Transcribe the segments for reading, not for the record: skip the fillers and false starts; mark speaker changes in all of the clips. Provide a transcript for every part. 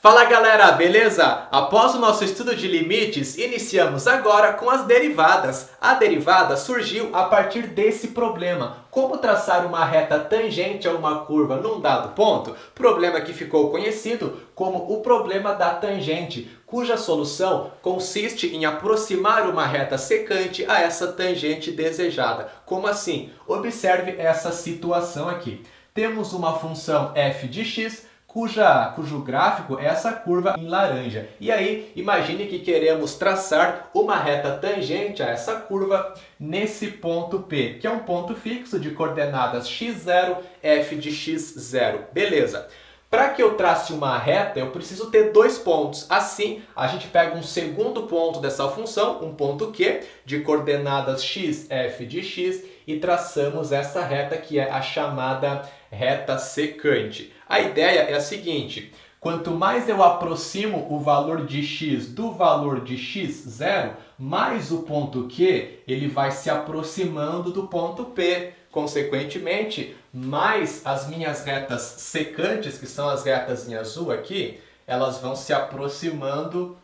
Speaker 1: Fala galera, beleza? Após o nosso estudo de limites, iniciamos agora com as derivadas. A derivada surgiu a partir desse problema. Como traçar uma reta tangente a uma curva num dado ponto? Problema que ficou conhecido como o problema da tangente, cuja solução consiste em aproximar uma reta secante a essa tangente desejada. Como assim? Observe essa situação aqui. Temos uma função f de x, cujo gráfico é essa curva em laranja. E aí, imagine que queremos traçar uma reta tangente a essa curva nesse ponto P, que é um ponto fixo de coordenadas x0, f de x0. Beleza. Para que eu trace uma reta, eu preciso ter dois pontos. Assim, a gente pega um segundo ponto dessa função, um ponto Q, de coordenadas x, f de x, e traçamos essa reta que é a chamada reta secante. A ideia é a seguinte: quanto mais eu aproximo o valor de x do valor de x0, mais o ponto Q ele vai se aproximando do ponto P. Consequentemente, mais as minhas retas secantes, que são as retas em azul aqui, elas vão se aproximando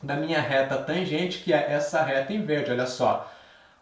Speaker 1: da minha reta tangente, que é essa reta em verde. Olha só,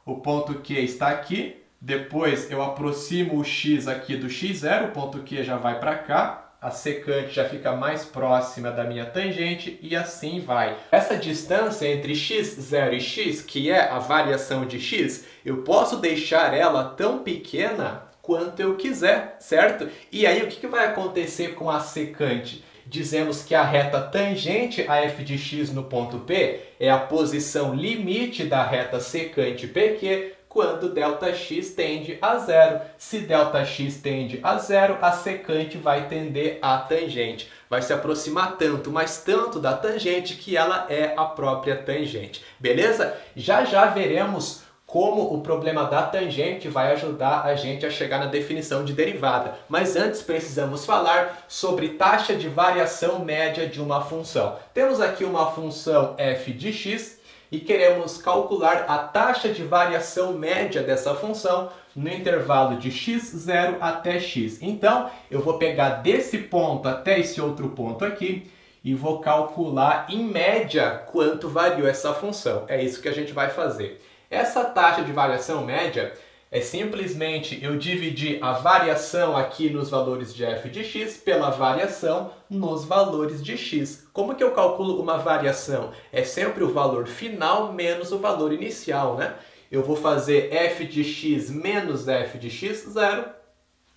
Speaker 1: o ponto Q está aqui, depois eu aproximo o x aqui do x0, o ponto Q já vai para cá, a secante já fica mais próxima da minha tangente e assim vai. Essa distância entre x0 e x, que é a variação de x, eu posso deixar ela tão pequena quanto eu quiser, certo? E aí o que vai acontecer com a secante? Dizemos que a reta tangente a f de x no ponto P é a posição limite da reta secante PQ, quando ΔX tende a zero. Se ΔX tende a zero, a secante vai tender à tangente. Vai se aproximar tanto, mas tanto da tangente que ela é a própria tangente. Beleza? Já já veremos como o problema da tangente vai ajudar a gente a chegar na definição de derivada. Mas antes precisamos falar sobre taxa de variação média de uma função. Temos aqui uma função f de x, e queremos calcular a taxa de variação média dessa função no intervalo de x0 até x. Então, eu vou pegar desse ponto até esse outro ponto aqui e vou calcular em média quanto variou essa função. É isso que a gente vai fazer. Essa taxa de variação média é simplesmente eu dividir a variação aqui nos valores de f de x pela variação nos valores de x. Como que eu calculo uma variação? É sempre o valor final menos o valor inicial, né? Eu vou fazer f de x menos f de x0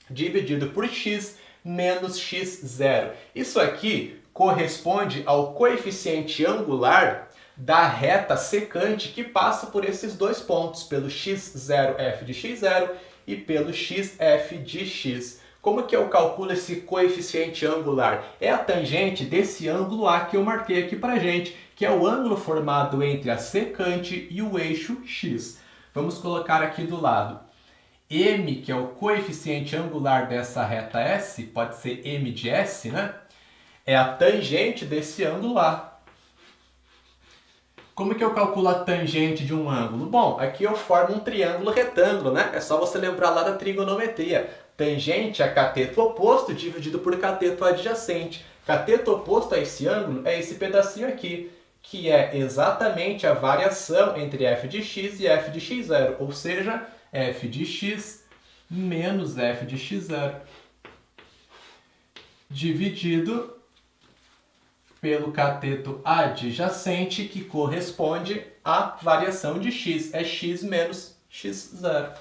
Speaker 1: dividido por x menos x0. Isso aqui corresponde ao coeficiente angular da reta secante que passa por esses dois pontos, pelo x0f de x0 e pelo xf de x. Como que eu calculo esse coeficiente angular? É a tangente desse ângulo A que eu marquei aqui pra gente, que é o ângulo formado entre a secante e o eixo x. Vamos colocar aqui do lado. M, que é o coeficiente angular dessa reta S, pode ser M de S, né? É a tangente desse ângulo A. Como que eu calculo a tangente de um ângulo? Bom, aqui eu formo um triângulo retângulo, né? É só você lembrar lá da trigonometria. Tangente é cateto oposto dividido por cateto adjacente. Cateto oposto a esse ângulo é esse pedacinho aqui, que é exatamente a variação entre f de x e f de x0, ou seja, f de x menos f de x0, dividido pelo cateto adjacente, que corresponde à variação de x. É x menos x0.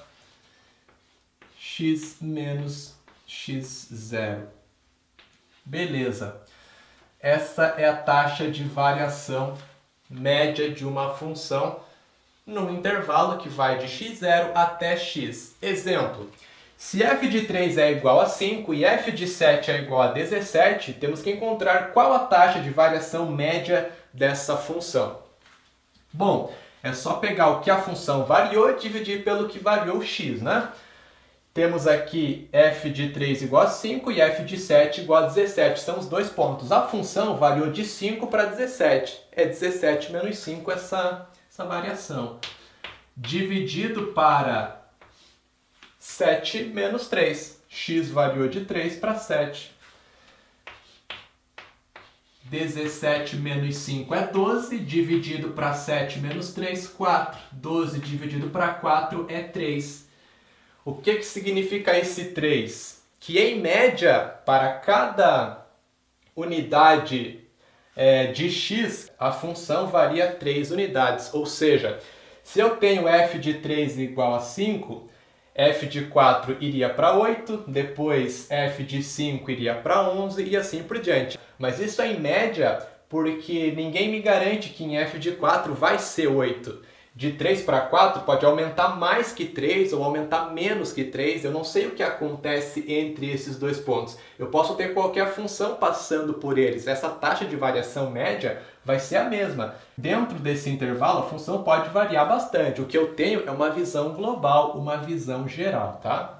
Speaker 1: X menos x0. Beleza. Essa é a taxa de variação média de uma função num intervalo que vai de x0 até x. Exemplo. Se f de 3 é igual a 5 e f de 7 é igual a 17, temos que encontrar qual a taxa de variação média dessa função. Bom, é só pegar o que a função variou e dividir pelo que variou x, né? Temos aqui f de 3 igual a 5 e f de 7 igual a 17. São os dois pontos. A função variou de 5 para 17. É 17 menos 5 essa variação. Dividido para 7 menos 3. X variou de 3 para 7. 17 menos 5 é 12, dividido para 7 menos 3, 4. 12 dividido para 4 é 3. O que significa esse 3? Que em média, para cada unidade de x, a função varia 3 unidades. Ou seja, se eu tenho f de 3 igual a 5, f de 4 iria para 8, depois f de 5 iria para 11 e assim por diante. Mas isso é em média porque ninguém me garante que em f de 4 vai ser 8. De 3 para 4 pode aumentar mais que 3 ou aumentar menos que 3. Eu não sei o que acontece entre esses dois pontos. Eu posso ter qualquer função passando por eles. Essa taxa de variação média vai ser a mesma. Dentro desse intervalo, a função pode variar bastante. O que eu tenho é uma visão global, uma visão geral, tá?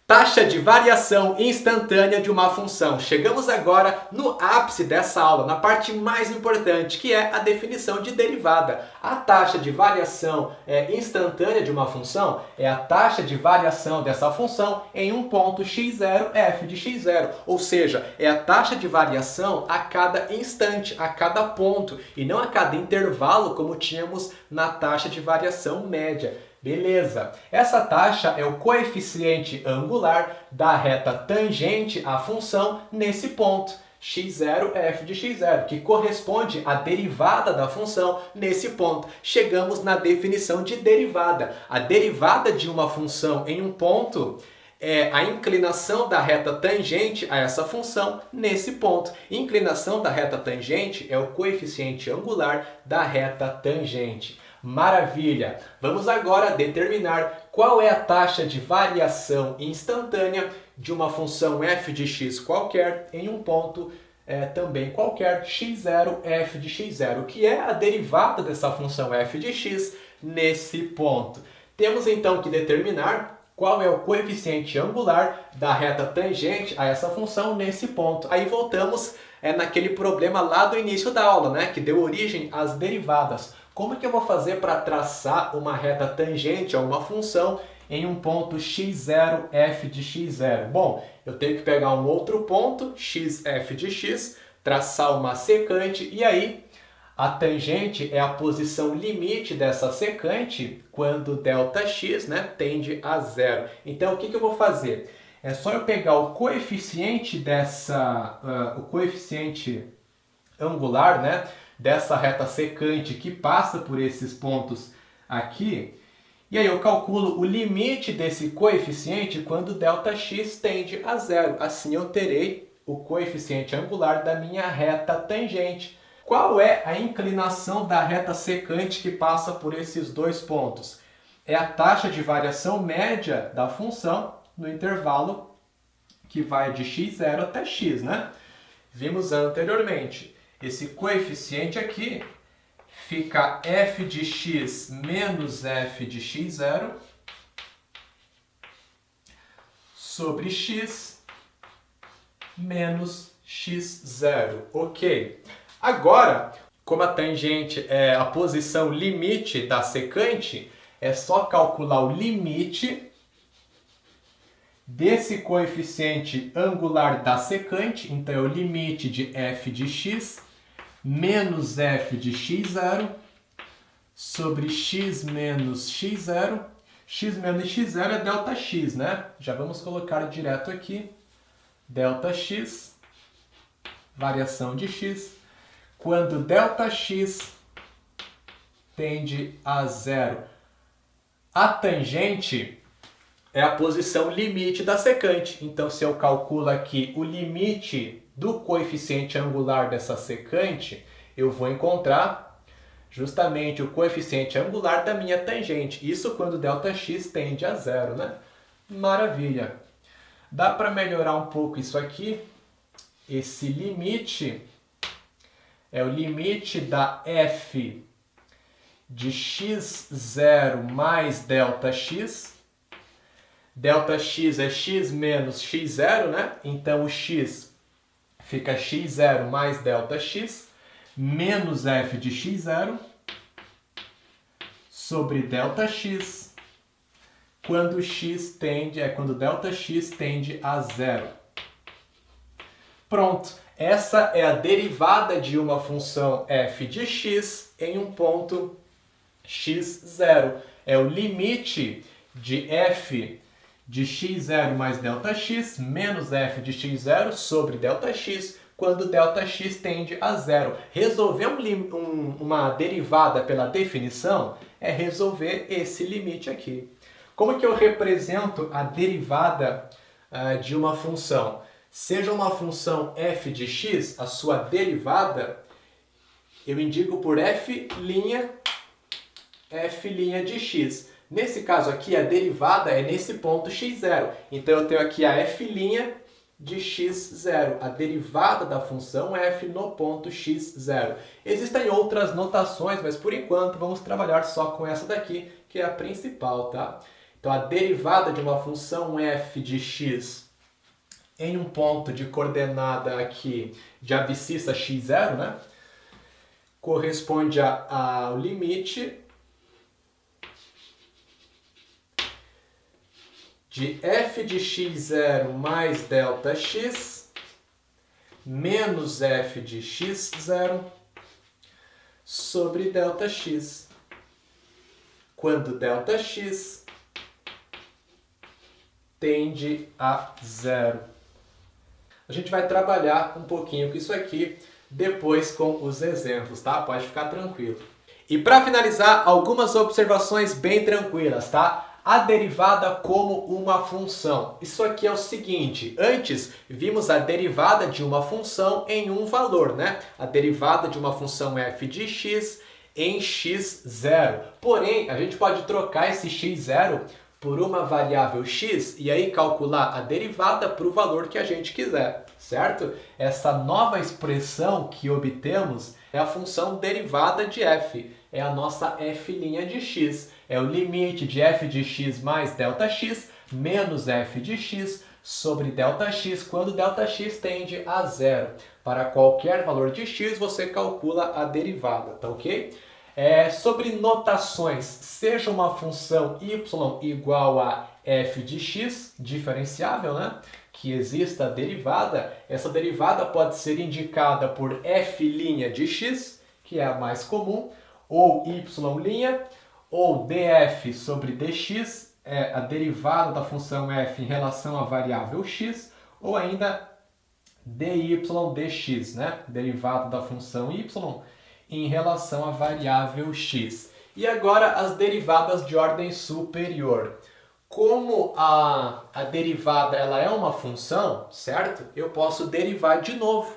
Speaker 1: Taxa de variação instantânea de uma função. Chegamos agora no ápice dessa aula, na parte mais importante, que é a definição de derivada. A taxa de variação instantânea de uma função é a taxa de variação dessa função em um ponto x0, f de x0. Ou seja, é a taxa de variação a cada instante, a cada ponto, e não a cada intervalo, como tínhamos na taxa de variação média. Beleza, essa taxa é o coeficiente angular da reta tangente à função nesse ponto, x0, f de x0, que corresponde à derivada da função nesse ponto. Chegamos na definição de derivada. A derivada de uma função em um ponto é a inclinação da reta tangente a essa função nesse ponto. Inclinação da reta tangente é o coeficiente angular da reta tangente. Maravilha! Vamos agora determinar qual é a taxa de variação instantânea de uma função f de x qualquer em um ponto também qualquer, x0, f de x0, que é a derivada dessa função f de x nesse ponto. Temos então que determinar qual é o coeficiente angular da reta tangente a essa função nesse ponto. Aí voltamos naquele problema lá do início da aula, né, que deu origem às derivadas. Como que eu vou fazer para traçar uma reta tangente a uma função em um ponto x0, f de x0? Bom, eu tenho que pegar um outro ponto, x, f de x, traçar uma secante, e aí a tangente é a posição limite dessa secante quando ΔX, né, tende a zero. Então, o que eu vou fazer? É só eu pegar o coeficiente o coeficiente angular, né, dessa reta secante que passa por esses pontos aqui, e aí eu calculo o limite desse coeficiente quando ΔX tende a zero. Assim eu terei o coeficiente angular da minha reta tangente. Qual é a inclinação da reta secante que passa por esses dois pontos? É a taxa de variação média da função no intervalo que vai de x0 até x, né? Vimos anteriormente. Esse coeficiente aqui fica f de x menos f de x0 sobre x menos x0. Ok. Agora, como a tangente é a posição limite da secante, é só calcular o limite desse coeficiente angular da secante. Então, é o limite de f de x menos f de x0 sobre x menos x0. X menos x0 é ΔX, né? Já vamos colocar direto aqui. ΔX, variação de x, quando ΔX tende a zero. A tangente é a posição limite da secante. Então, se eu calculo aqui o limite do coeficiente angular dessa secante, eu vou encontrar justamente o coeficiente angular da minha tangente. Isso quando ΔX tende a zero, né? Maravilha! Dá para melhorar um pouco isso aqui. Esse limite é o limite da f de x0 mais ΔX. ΔX é x menos x0, né? Então o x fica x0 mais ΔX menos f de x0 sobre ΔX quando quando ΔX tende a zero. Pronto, Essa é a derivada de uma função f de x em um ponto x0. É o limite de f de x0 mais ΔX menos f de x0 sobre ΔX, quando ΔX tende a zero. Resolver uma derivada pela definição é resolver esse limite aqui. Como que eu represento a derivada de uma função? Seja uma função f de x, a sua derivada, eu indico por f' de x. Nesse caso aqui, a derivada é nesse ponto x0. Então eu tenho aqui a f' de x0, a derivada da função f no ponto x0. Existem outras notações, mas por enquanto vamos trabalhar só com essa daqui, que é a principal, tá? Então a derivada de uma função f de x em um ponto de coordenada aqui de abscissa x0, né? Corresponde ao limite de f de x0 mais ΔX menos f de x0 sobre ΔX, quando ΔX tende a zero. A gente vai trabalhar um pouquinho com isso aqui depois com os exemplos, tá? Pode ficar tranquilo. E para finalizar, algumas observações bem tranquilas, tá? A derivada como uma função. Isso aqui é o seguinte, antes vimos a derivada de uma função em um valor, né? A derivada de uma função f de x em x0. Porém, a gente pode trocar esse x0 por uma variável x e aí calcular a derivada para o valor que a gente quiser, certo? Essa nova expressão que obtemos é a função derivada de f, é a nossa f' de x, é o limite de f de x mais ΔX menos f de x sobre ΔX, quando ΔX tende a zero. Para qualquer valor de x, você calcula a derivada, tá ok? Sobre notações, seja uma função y igual a f de x, diferenciável, né? Que exista a derivada, essa derivada pode ser indicada por f' de x, que é a mais comum, ou y', ou df sobre dx, é a derivada da função f em relação à variável x, ou ainda dy dx, né? Derivada da função y em relação à variável x. E agora as derivadas de ordem superior. Como a derivada ela é uma função, certo? Eu posso derivar de novo.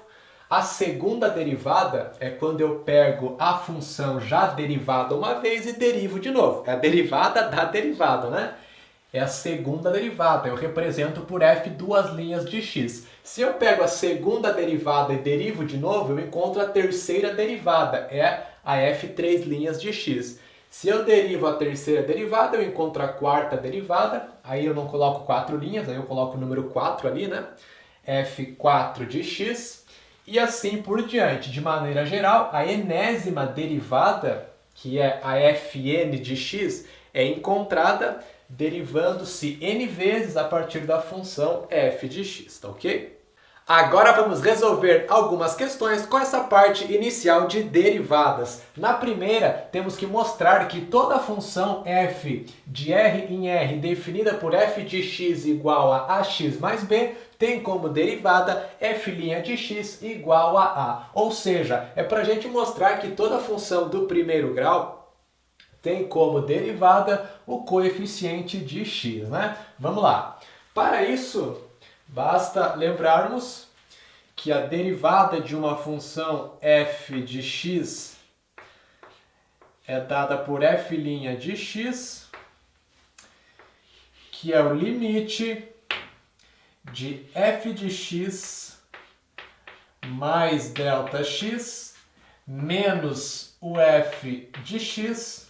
Speaker 1: A segunda derivada é quando eu pego a função já derivada uma vez e derivo de novo. É a derivada da derivada, né? É a segunda derivada. Eu represento por f duas linhas de x. Se eu pego a segunda derivada e derivo de novo, eu encontro a terceira derivada. É a f três linhas de x. Se eu derivo a terceira derivada, eu encontro a quarta derivada. Aí eu não coloco quatro linhas, aí eu coloco o número 4 ali, né? f4 de x. E assim por diante. De maneira geral, a enésima derivada, que é a fn de x, é encontrada derivando-se n vezes a partir da função f de x, tá ok? Agora vamos resolver algumas questões com essa parte inicial de derivadas. Na primeira, temos que mostrar que toda função f de r em r definida por f de x igual a ax mais b tem como derivada f' de x igual a a. Ou seja, é para a gente mostrar que toda função do primeiro grau tem como derivada o coeficiente de x, né? Vamos lá. Para isso, basta lembrarmos que a derivada de uma função f de x é dada por f' de x, que é o limite de f de x mais ΔX menos o f de x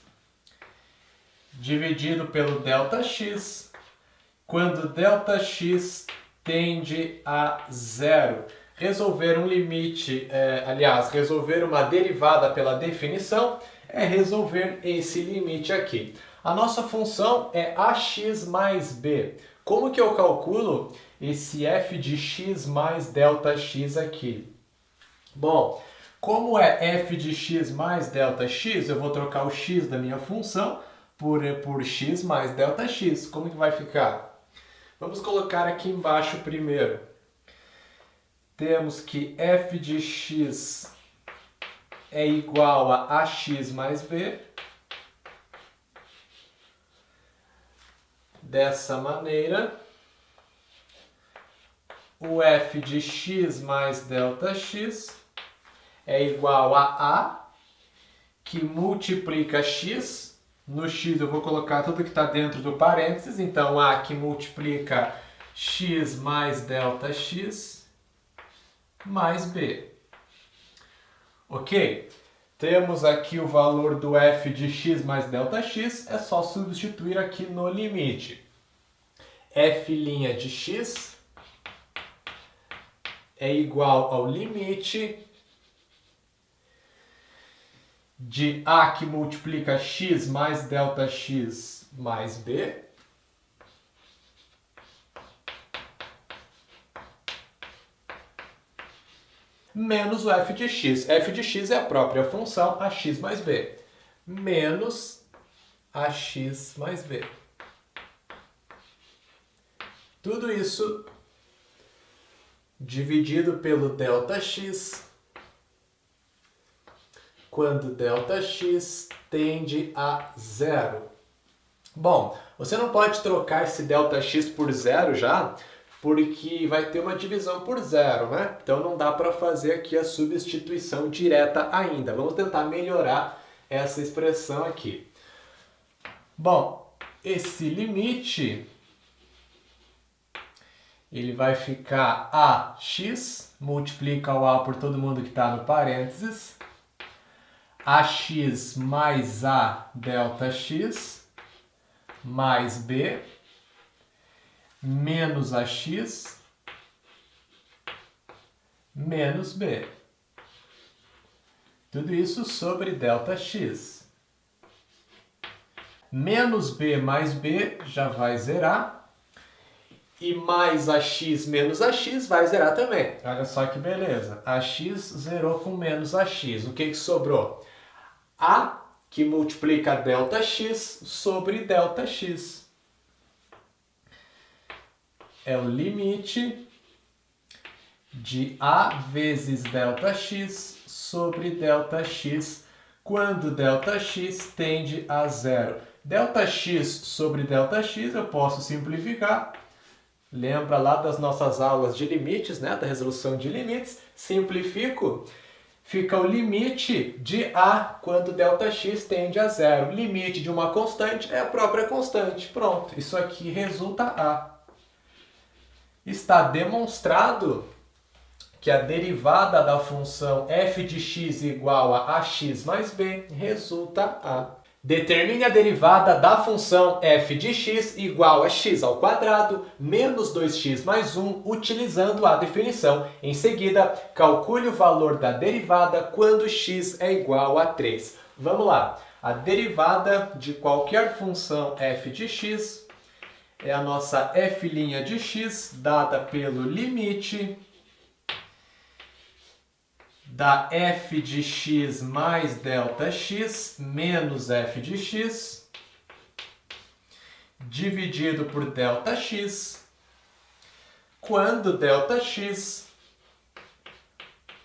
Speaker 1: dividido pelo ΔX, quando ΔX tende a zero. Resolver um limite, resolver uma derivada pela definição é resolver esse limite aqui. A nossa função é ax mais b. Como que eu calculo esse f de x mais ΔX aqui? Bom, como é f de x mais ΔX, eu vou trocar o x da minha função por x mais ΔX. Como que vai ficar? Vamos colocar aqui embaixo primeiro. Temos que f de x é igual a ax mais b. Dessa maneira, o f de x mais ΔX é igual a que multiplica x. No x eu vou colocar tudo que está dentro do parênteses, então a que multiplica x mais ΔX mais b. Ok? Temos aqui o valor do f de x mais ΔX, é só substituir aqui no limite. F' de x é igual ao limite de a que multiplica x mais ΔX mais b, menos o f de x. f de x é a própria função ax mais b, menos ax mais b. Tudo isso dividido pelo ΔX, quando ΔX tende a zero. Bom, você não pode trocar esse ΔX por zero já, porque vai ter uma divisão por zero, né? Então não dá para fazer aqui a substituição direta ainda. Vamos tentar melhorar essa expressão aqui. Bom, esse limite ele vai ficar ax, multiplica o a por todo mundo que está no parênteses, ax mais a ΔX mais b, menos ax menos b. Tudo isso sobre ΔX. Menos b mais b já vai zerar. E mais ax menos ax vai zerar também. Olha só que beleza. Ax zerou com menos ax. O que sobrou? A que multiplica ΔX sobre ΔX. É o limite de a vezes ΔX sobre ΔX quando ΔX tende a zero. ΔX sobre ΔX eu posso simplificar. Lembra lá das nossas aulas de limites, né? Da resolução de limites. Simplifico. Fica o limite de a quando ΔX tende a zero. Limite de uma constante é a própria constante. Pronto, isso aqui resulta a. Está demonstrado que a derivada da função f de x igual a ax mais b resulta a. Determine a derivada da função f de x igual a x ao quadrado menos 2x mais 1, utilizando a definição. Em seguida, calcule o valor da derivada quando x é igual a 3. Vamos lá. A derivada de qualquer função f de x é a nossa f' de x, dada pelo limite da f de x mais ΔX menos f de x dividido por ΔX, quando ΔX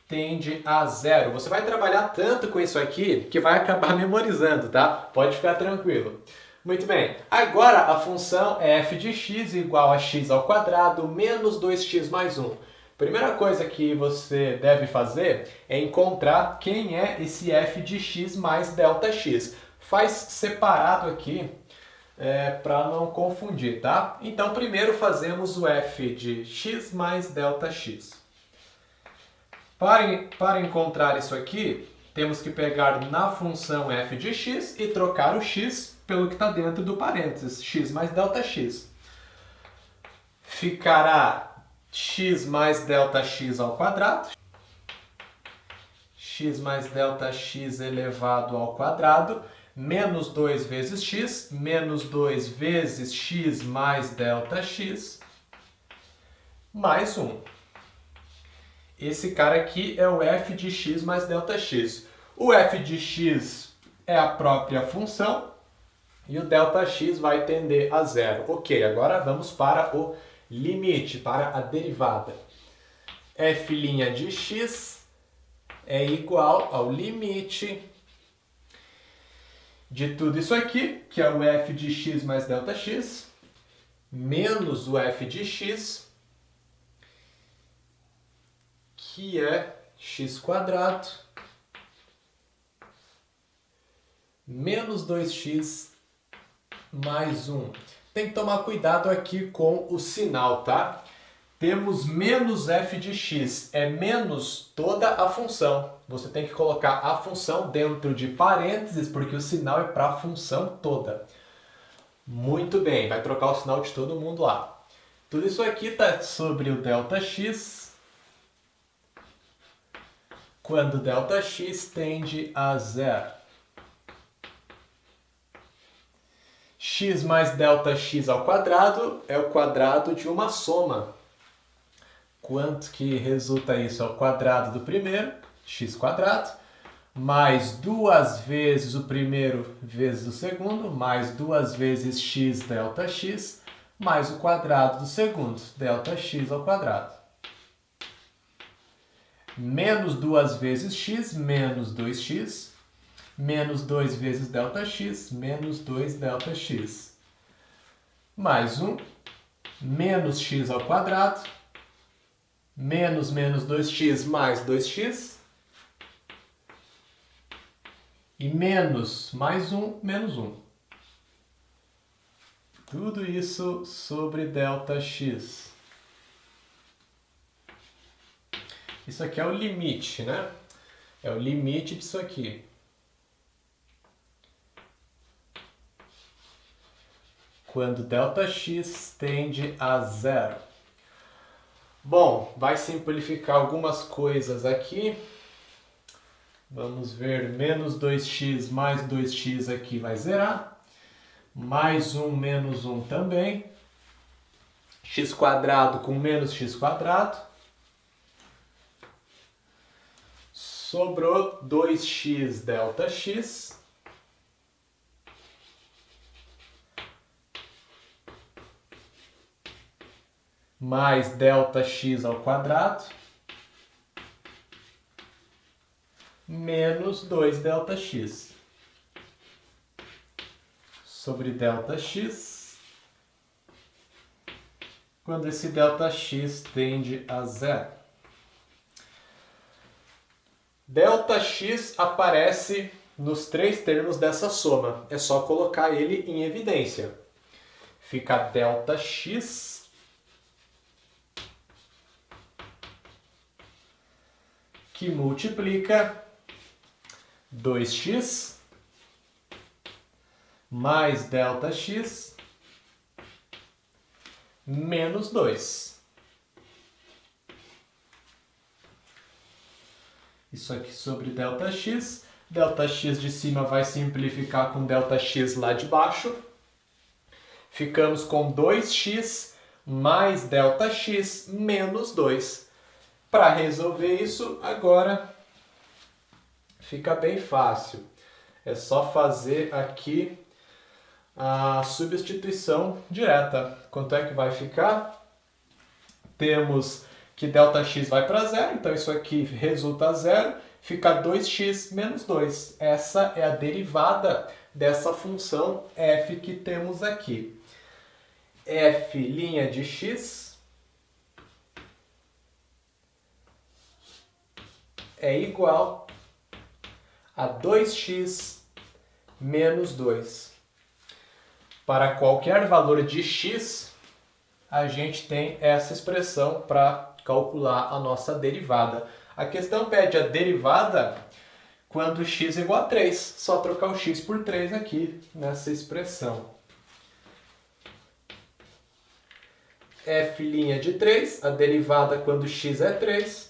Speaker 1: tende a zero. Você vai trabalhar tanto com isso aqui que vai acabar memorizando, tá? Pode ficar tranquilo. Muito bem, agora a função é f de x igual a x ao quadrado menos 2x mais 1. Primeira coisa que você deve fazer é encontrar quem é esse f de x mais ΔX. Faz separado aqui para não confundir, tá? Então, primeiro fazemos o f de x mais ΔX. Para encontrar isso aqui, temos que pegar na função f de x e trocar o x pelo que está dentro do parênteses, x mais ΔX. Ficará x mais ΔX ao quadrado, x mais ΔX elevado ao quadrado, menos 2 vezes x, menos 2 vezes x mais ΔX, mais 1. Esse cara aqui é o f de x mais Δx. O f de x é a própria função e o Δx vai tender a zero. Ok, agora vamos para o limite, para a derivada. F' de x é igual ao limite de tudo isso aqui, que é o f de x mais Δx, menos o f de x, que é x², menos 2x mais 1. Tem que tomar cuidado aqui com o sinal, tá? Temos menos f de x, é menos toda a função. Você tem que colocar a função dentro de parênteses, porque o sinal é para a função toda. Muito bem, vai trocar o sinal de todo mundo lá. Tudo isso aqui está sobre o ΔX, quando ΔX tende a zero. X mais ΔX ao quadrado é o quadrado de uma soma. Quanto que resulta isso? É o quadrado do primeiro, x², mais 2 vezes o primeiro vezes o segundo, mais 2 vezes x ΔX, mais o quadrado do segundo, ΔX ao quadrado. Menos 2 vezes x, menos 2x, menos 2 vezes ΔX, menos 2 ΔX. Mais 1, menos x ao quadrado, menos 2x mais 2x, e menos mais 1, menos 1. Tudo isso sobre ΔX. Isso aqui é o limite, né? É o limite disso aqui. Quando ΔX tende a zero. Bom, vai simplificar algumas coisas aqui. Vamos ver, menos 2x mais 2x aqui vai zerar. Mais 1 menos 1 também. x² com menos x². Sobrou 2x ΔX. Mais ΔX ao quadrado, menos 2ΔX. Sobre ΔX, quando esse ΔX tende a zero. ΔX aparece nos 3 termos dessa soma. É só colocar ele em evidência. Fica ΔX que multiplica 2x mais ΔX menos 2. Isso aqui sobre ΔX. ΔX de cima vai simplificar com ΔX lá de baixo. Ficamos com 2x mais ΔX menos 2. Para resolver isso, agora fica bem fácil. É só fazer aqui a substituição direta. Quanto é que vai ficar? Temos que ΔX vai para zero, então isso aqui resulta zero. Fica 2x menos 2. Essa é a derivada dessa função f que temos aqui. F' de x é igual a 2x menos 2. Para qualquer valor de x, a gente tem essa expressão para calcular a nossa derivada. A questão pede a derivada quando x é igual a 3. Só trocar o x por 3 aqui nessa expressão. F' de 3, a derivada quando x é 3.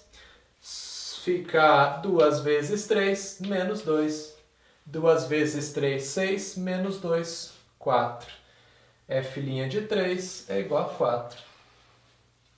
Speaker 1: Fica 2 vezes 3, menos 2. 2 vezes 3, 6, menos 2, 4. F' de 3 é igual a 4.